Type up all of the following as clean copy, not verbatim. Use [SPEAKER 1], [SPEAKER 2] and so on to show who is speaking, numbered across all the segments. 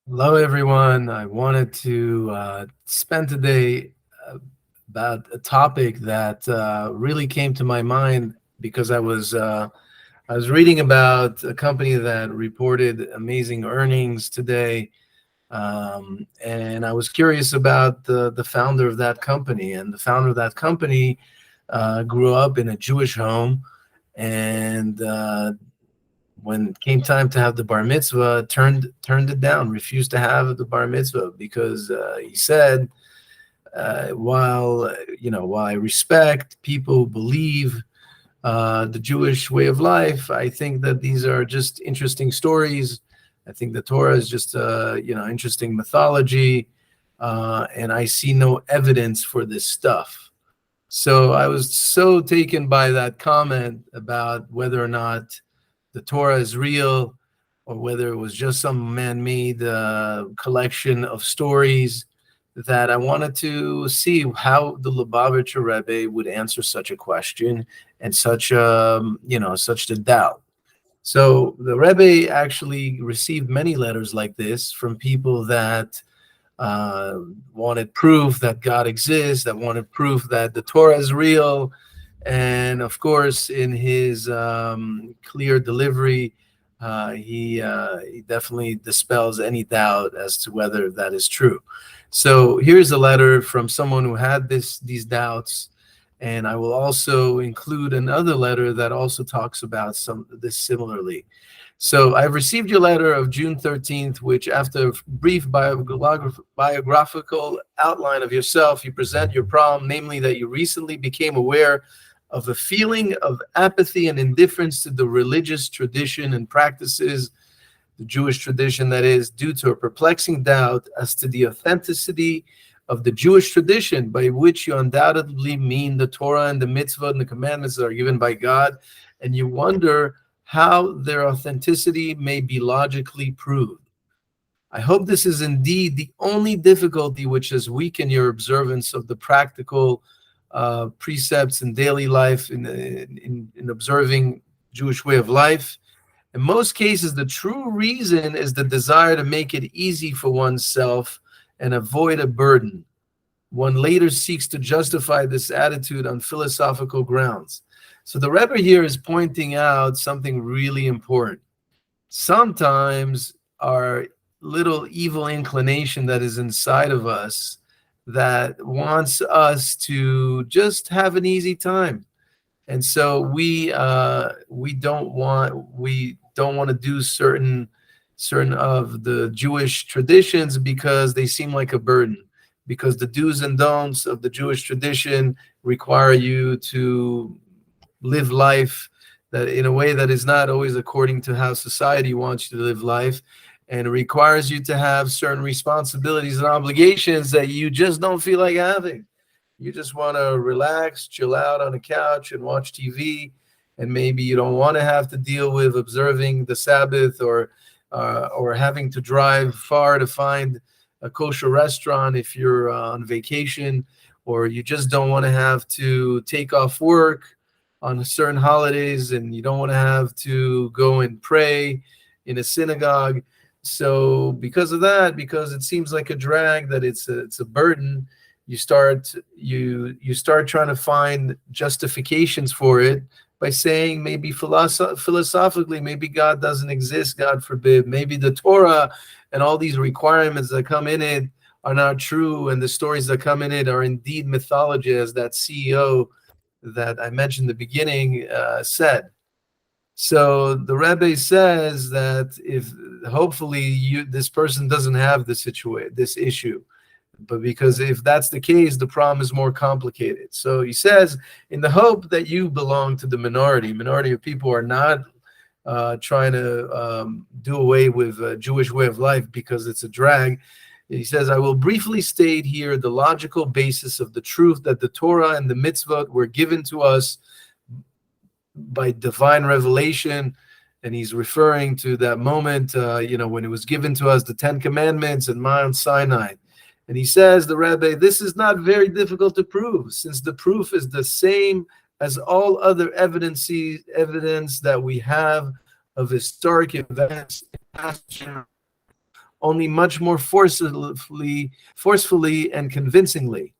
[SPEAKER 1] Hello, everyone. I wanted to spend today uh, about a topic that really came to my mind because I was reading about a company that reported amazing earnings today, and I was curious about the founder of that company. And the founder of that company grew up in a Jewish home, and when it came time to have the bar mitzvah, turned it down, refused to have the bar mitzvah because he said, while I respect people who believe the Jewish way of life, I think that these are just interesting stories. I think the Torah is just interesting mythology, and I see no evidence for this stuff. So I was so taken by that comment about whether or not the Torah is real or whether it was just some man-made collection of stories, that I wanted to see how the Lubavitcher Rebbe would answer such a question and such the doubt. So the Rebbe actually received many letters like this from people that uh, wanted proof that God exists, that wanted proof that the Torah is real. And of course, in his clear delivery, he definitely dispels any doubt as to whether that is true. So here's a letter from someone who had these doubts, and I will also include another letter that also talks about some this similarly. So I've received your letter of June 13th, which, after a brief biographical outline of yourself, you present your problem, namely that you recently became aware of a feeling of apathy and indifference to the religious tradition and practices, the Jewish tradition, that is, due to a perplexing doubt as to the authenticity of the Jewish tradition, by which you undoubtedly mean the Torah and the mitzvot and the commandments that are given by God, and you wonder how their authenticity may be logically proved. I hope this is indeed the only difficulty which has weakened your observance of the practical precepts in daily life, in observing Jewish way of life. In most cases, the true reason is the desire to make it easy for oneself and avoid a burden. One later seeks to justify this attitude on philosophical grounds. So the Rebbe here is pointing out something really important. Sometimes our little evil inclination that is inside of us, that wants us to just have an easy time, and so we don't want to do certain of the Jewish traditions because they seem like a burden, because the do's and don'ts of the Jewish tradition require you to live life that in a way that is not always according to how society wants you to live life, and it requires you to have certain responsibilities and obligations that you just don't feel like having. You just want to relax, chill out on the couch and watch TV, and maybe you don't want to have to deal with observing the Sabbath, or having to drive far to find a kosher restaurant if you're on vacation, or you just don't want to have to take off work on certain holidays, and you don't want to have to go and pray in a synagogue. So because of that, because it seems like a drag, that it's a burden, you start trying to find justifications for it by saying maybe philosophically, maybe God doesn't exist, God forbid. Maybe the Torah and all these requirements that come in it are not true, and the stories that come in it are indeed mythology, as that CEO that I mentioned in the beginning said. So the Rebbe says that if hopefully this person doesn't have this issue, but because if that's the case, the problem is more complicated. So he says, in the hope that you belong to the minority of people who are not trying to do away with a Jewish way of life because it's a drag. He says, I will briefly state here the logical basis of the truth that the Torah and the mitzvot were given to us by divine revelation. And he's referring to that moment, when it was given to us, the Ten Commandments and Mount Sinai. And he says, the Rebbe, this is not very difficult to prove, since the proof is the same as all other evidence that we have of historic events. only much more forcefully and convincingly.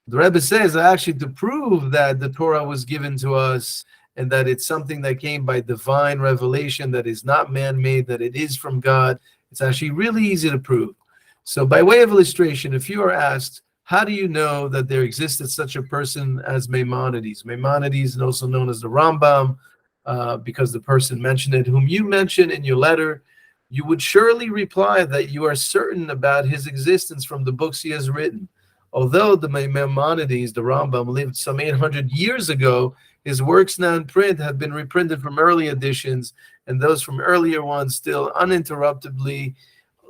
[SPEAKER 1] The Rebbe says that actually to prove that the Torah was given to us and that it's something that came by divine revelation, that is not man-made, that it is from God, it's actually really easy to prove. So by way of illustration, if you are asked, how do you know that there existed such a person as Maimonides? Maimonides is also known as the Rambam, because the person mentioned it, whom you mentioned in your letter, you would surely reply that you are certain about his existence from the books he has written. Although the Maimonides, the Rambam, lived some 800 years ago, his works now in print have been reprinted from early editions, and those from earlier ones still uninterruptedly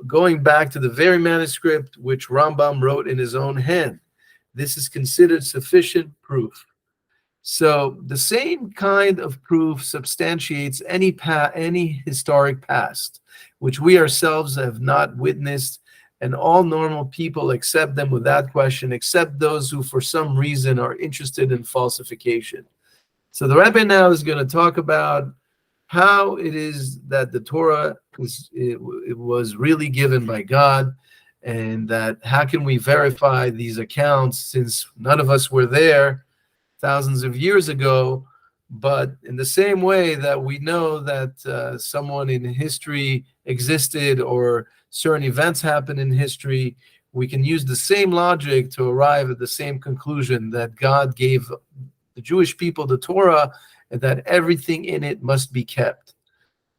[SPEAKER 1] going back to the very manuscript which Rambam wrote in his own hand. This is considered sufficient proof. So the same kind of proof substantiates any historic past, which we ourselves have not witnessed, and all normal people accept them without question, except those who for some reason are interested in falsification. So the Rebbe now is going to talk about how it is that the Torah was really given by God, and that how can we verify these accounts since none of us were there thousands of years ago. But in the same way that we know that someone in history existed or certain events happened in history, we can use the same logic to arrive at the same conclusion that God gave the Jewish people the Torah and that everything in it must be kept.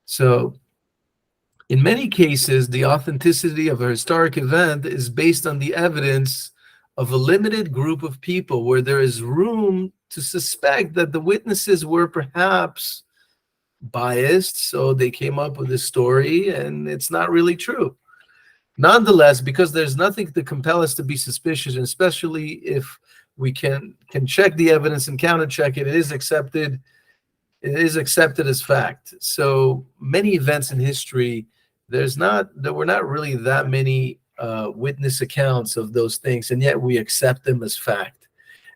[SPEAKER 1] So in many cases, the authenticity of a historic event is based on the evidence of a limited group of people where there is room to suspect that the witnesses were perhaps biased, so they came up with this story and it's not really true. Nonetheless, because there's nothing to compel us to be suspicious, and especially if we can check the evidence and counter check it, it is accepted as fact. So many events in history, there were not really that many witness accounts of those things, and yet we accept them as fact.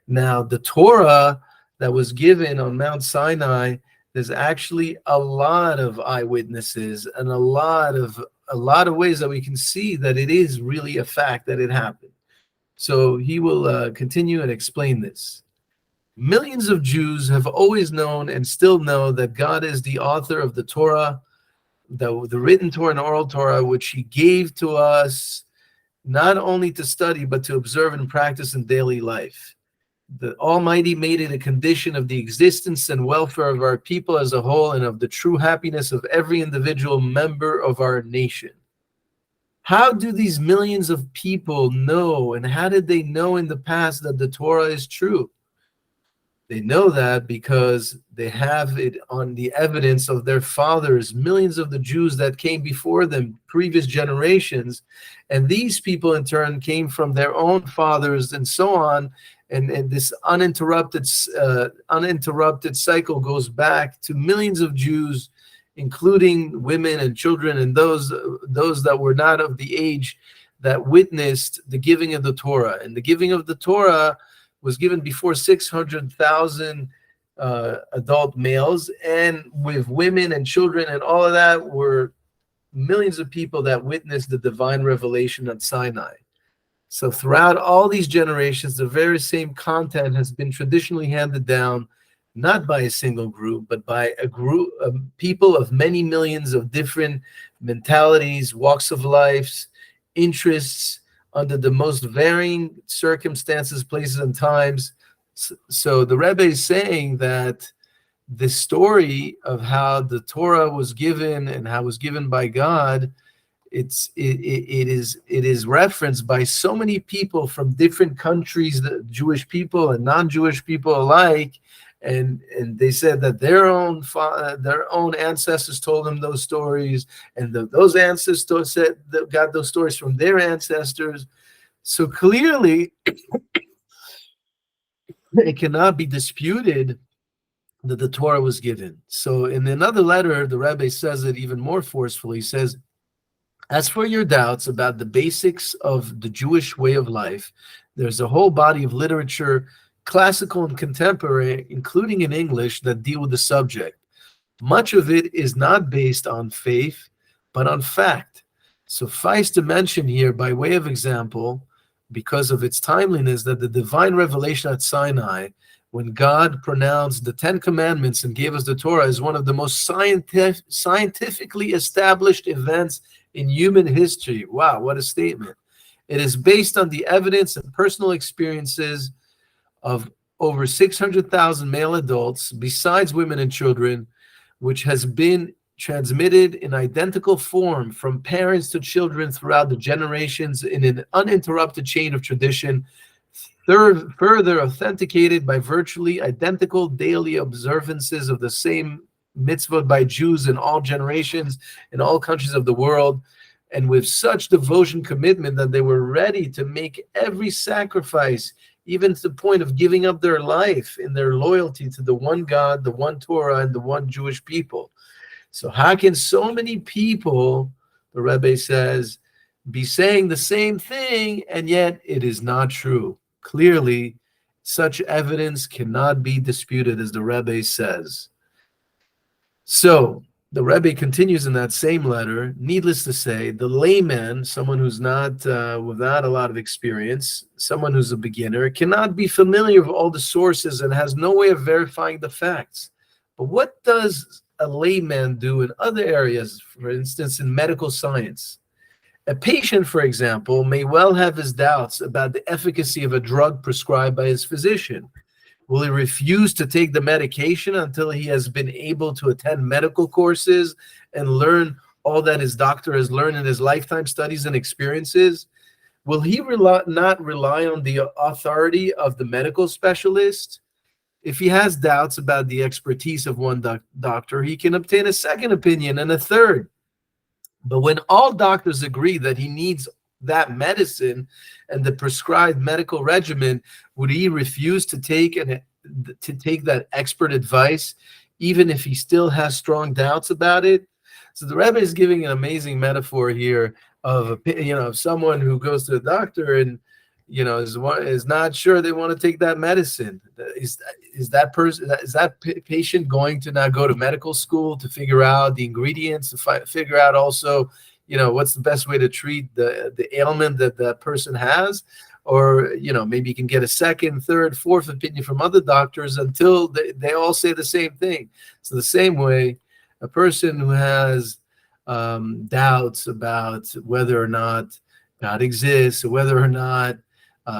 [SPEAKER 1] Now, the Torah that was given on Mount Sinai, there's actually a lot of eyewitnesses and a lot of ways that we can see that it is really a fact that it happened. So he will continue and explain this. Millions of Jews have always known and still know that God is the author of the Torah, the written Torah and oral Torah, which he gave to us not only to study, but to observe and practice in daily life. The Almighty made it a condition of the existence and welfare of our people as a whole and of the true happiness of every individual member of our nation. How do these millions of people know, and how did they know in the past that the Torah is true? They know that because they have it on the evidence of their fathers, millions of the Jews that came before them, previous generations, and these people in turn came from their own fathers and so on, and this uninterrupted cycle goes back to millions of Jews, including women and children and those that were not of the age that witnessed the giving of the Torah. And the giving of the Torah was given before 600,000 adult males, and with women and children and all of that were millions of people that witnessed the divine revelation at Sinai. So throughout all these generations, the very same content has been traditionally handed down, not by a single group, but by a group of people of many millions of different mentalities, walks of life, interests, under the most varying circumstances, places, and times. So the Rebbe is saying that the story of how the Torah was given and how it was given by God, it is referenced by so many people from different countries, the Jewish people and non-Jewish people alike, and they said that their own ancestors told them those stories, and those ancestors said that got those stories from their ancestors. So clearly, it cannot be disputed that the Torah was given. So in another letter, the Rebbe says it even more forcefully. He says, as for your doubts about the basics of the Jewish way of life, there's a whole body of literature, classical and contemporary, including in English, that deal with the subject. Much of it is not based on faith, but on fact. Suffice to mention here, by way of example, because of its timeliness, that the divine revelation at Sinai, when God pronounced the Ten Commandments and gave us the Torah, is one of the most scientifically established events in human history. Wow, what a statement. It is based on the evidence and personal experiences of over 600,000 male adults, besides women and children, which has been transmitted in identical form from parents to children throughout the generations in an uninterrupted chain of tradition, further authenticated by virtually identical daily observances of the same mitzvot by Jews in all generations, in all countries of the world, and with such devotion commitment that they were ready to make every sacrifice, even to the point of giving up their life in their loyalty to the one God, the one Torah, and the one Jewish people. So how can so many people, the Rebbe says, be saying the same thing, and yet it is not true? Clearly, such evidence cannot be disputed, as the Rebbe says. So the Rebbe continues in that same letter. Needless to say, the layman, someone who's not without a lot of experience, someone who's a beginner, cannot be familiar with all the sources and has no way of verifying the facts. But what does a layman do in other areas, for instance, in medical science? A patient, for example, may well have his doubts about the efficacy of a drug prescribed by his physician. Will he refuse to take the medication until he has been able to attend medical courses and learn all that his doctor has learned in his lifetime studies and experiences? Will he not rely on the authority of the medical specialist? If he has doubts about the expertise of one doctor, he can obtain a second opinion and a third. But when all doctors agree that he needs that medicine and the prescribed medical regimen, would he refuse to take that expert advice, even if he still has strong doubts about it? So the Rebbe is giving an amazing metaphor here of someone who goes to the doctor and is not sure they want to take that medicine. Is that patient going to now go to medical school to figure out the ingredients, to figure out also what's the best way to treat the ailment that that person has? Or maybe you can get a second, third, fourth opinion from other doctors until they all say the same thing. So the same way, a person who has doubts about whether or not God exists, or whether or not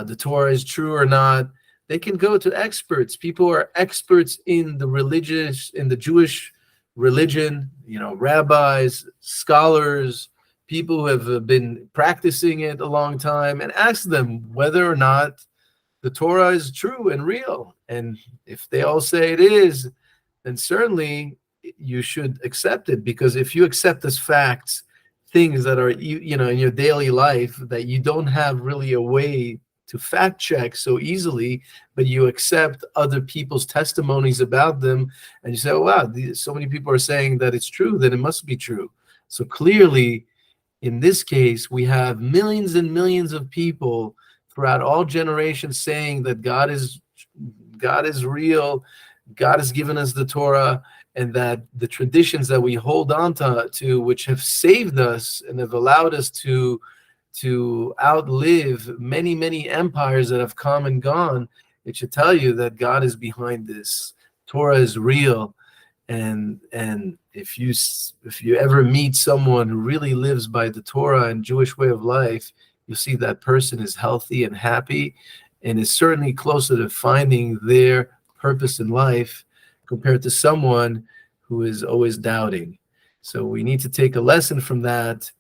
[SPEAKER 1] the Torah is true or not, they can go to experts. People who are experts in the Jewish religion, rabbis, scholars, people who have been practicing it a long time, and ask them whether or not the Torah is true and real. And if they all say it is, then certainly you should accept it, because if you accept as facts things that are in your daily life that you don't have really a way to fact check so easily, but you accept other people's testimonies about them, and you say, oh, wow, so many people are saying that it's true, then it must be true. So clearly, in this case, we have millions and millions of people throughout all generations saying that God is real, God has given us the Torah, and that the traditions that we hold on to, which have saved us and have allowed us to outlive many, many empires that have come and gone, it should tell you that God is behind this. Torah is real. And if you ever meet someone who really lives by the Torah and Jewish way of life, you'll see that person is healthy and happy, and is certainly closer to finding their purpose in life compared to someone who is always doubting. So we need to take a lesson from that,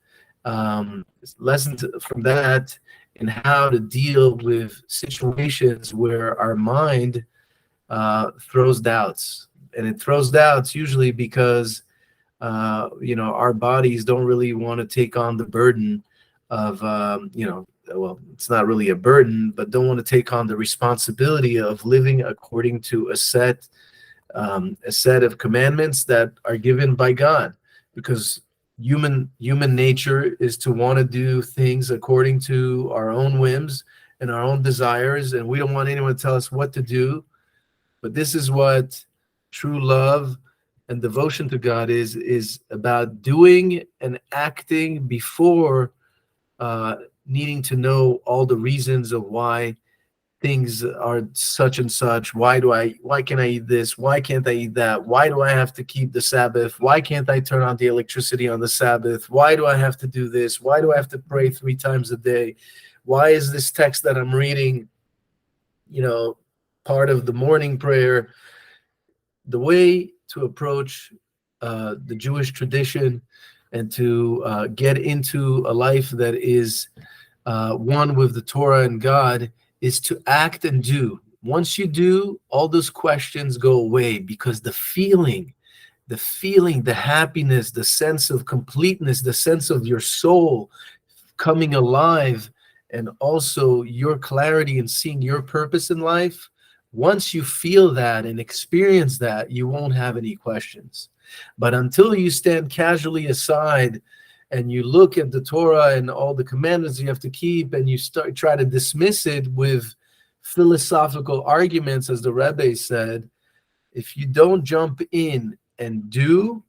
[SPEAKER 1] in how to deal with situations where our mind throws doubts. And it throws doubts usually because our bodies don't really want to take on the burden of well, it's not really a burden, but don't want to take on the responsibility of living according to a set of commandments that are given by God, because human nature is to want to do things according to our own whims and our own desires, and we don't want anyone to tell us what to do. But this is what true love and devotion to God is about doing and acting before needing to know all the reasons of why things are such and such. Why can I eat this? Why can't I eat that? Why do I have to keep the Sabbath? Why can't I turn on the electricity on the Sabbath? Why do I have to do this? Why do I have to pray 3 times a day? Why is this text that I'm reading, part of the morning prayer? The way to approach the Jewish tradition and to get into a life that is one with the Torah and God is to act and do. Once you do, all those questions go away, because the feeling, the happiness, the sense of completeness, the sense of your soul coming alive, and also your clarity in seeing your purpose in life, once you feel that and experience that, you won't have any questions. But until you stand casually aside and you look at the Torah and all the commandments you have to keep, and you try to dismiss it with philosophical arguments, as the Rebbe said, if you don't jump in and do,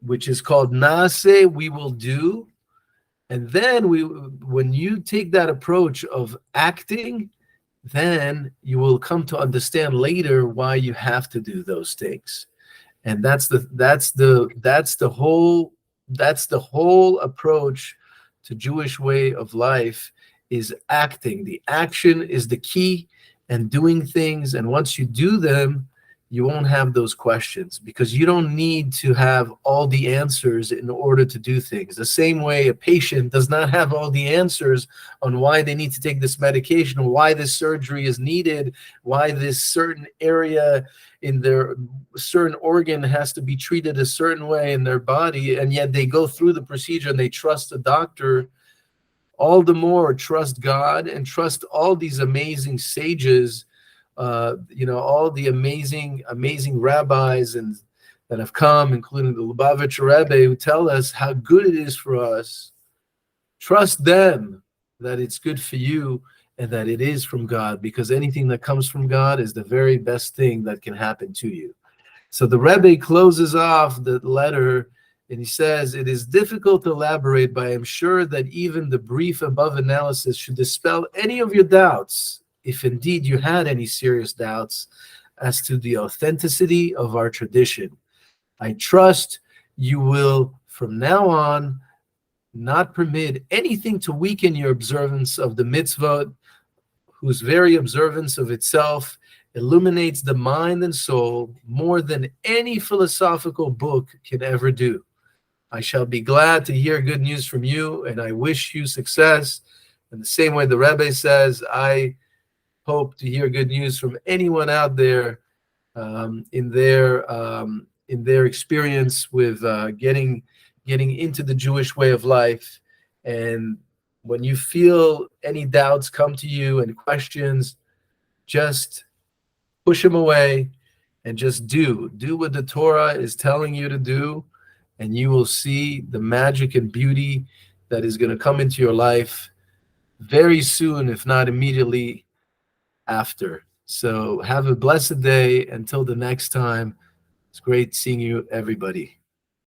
[SPEAKER 1] which is called naaseh, we will do, and then when you take that approach of acting, then you will come to understand later why you have to do those things. And that's the whole approach to Jewish way of life, is acting. The action is the key, and doing things. And once you do them, you won't have those questions, because you don't need to have all the answers in order to do things. The same way a patient does not have all the answers on why they need to take this medication, why this surgery is needed, why this certain area in their certain organ has to be treated a certain way in their body, and yet they go through the procedure and they trust the doctor. All the more trust God and trust all these amazing sages, all the amazing rabbis and that have come, including the Lubavitcher Rebbe, who tell us how good it is for us. Trust them that it's good for you and that it is from God, because anything that comes from God is the very best thing that can happen to you. So the Rebbe closes off the letter and he says, it is difficult to elaborate, but I am sure that even the brief above analysis should dispel any of your doubts, if indeed you had any serious doubts as to the authenticity of our tradition. I trust you will, from now on, not permit anything to weaken your observance of the mitzvot, whose very observance of itself illuminates the mind and soul more than any philosophical book can ever do. I shall be glad to hear good news from you, and I wish you success. In the same way the Rebbe says, I hope to hear good news from anyone out there in their experience with getting into the Jewish way of life. And when you feel any doubts come to you and questions, just push them away and just do what the Torah is telling you to do, and you will see the magic and beauty that is going to come into your life very soon, if not immediately after. So have a blessed day. Until the next time, it's great seeing you, everybody.